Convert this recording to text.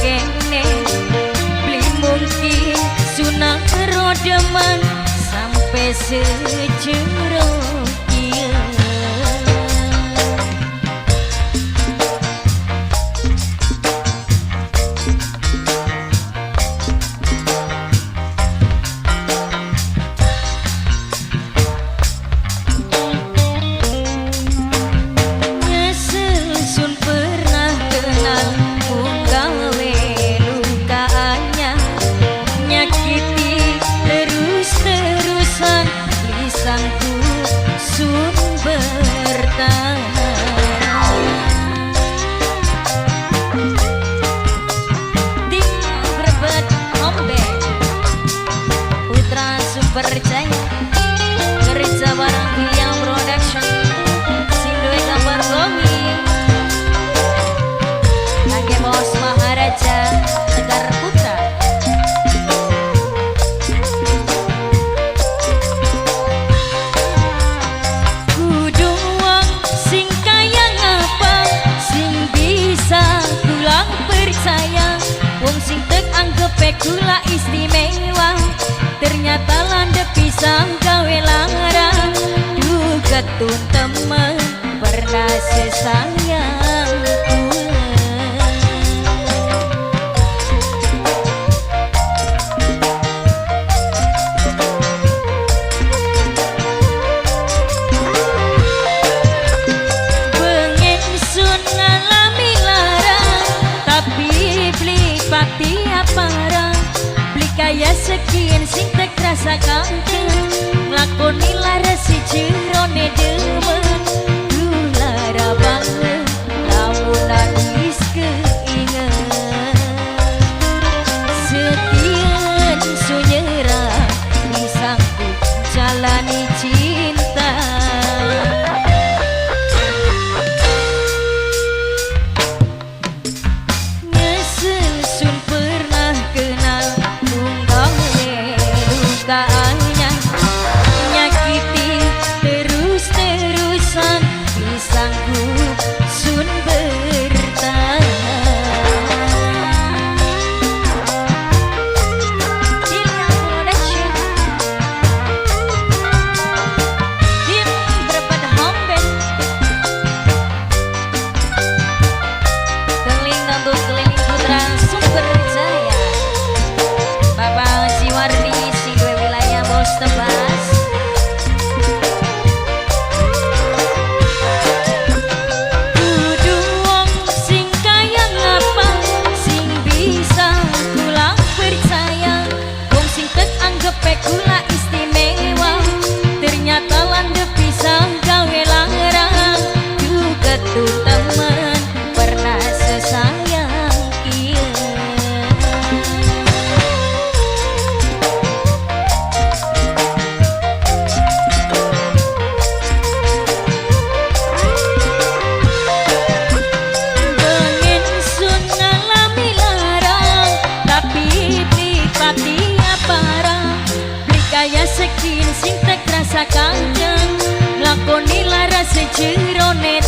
kene beli mungkin sunang rodeman sampai sejero kieu. Percaya kerja barang yang production Sindwe gambar gomi Nage bos Maharaja Tegar Putra. Kudu wong sing kaya ngapa sing bisa kula percaya wong sing tek anggap kula istimewa ternyata landep pisang gawe larang duh ketun temen pernah sesayang bengen sun ngalami larang tapi beli pati aparang beli kaya sekian sing tek rasa kangen nglakoni lara si jerone demen duh lara banget lamunan wis keinget setien sunyera bisangku jalani cinta. Nyesel sun pernah kenal kaannya nyakiti terus-terusan disanggup sun bertahan. Tim berapa homben keliling untuk keliling putra sumber jaya Bapak Siwardi tebas kudu wong sing kaya ngapa sing bisa kula percaya wong sing tek anggap kula istimewa ternyata landep pisang gawe larang duh ketun temen pernah sesayang kieu. Kaya sekin sing tek rasa kangen lakoni lara sejerone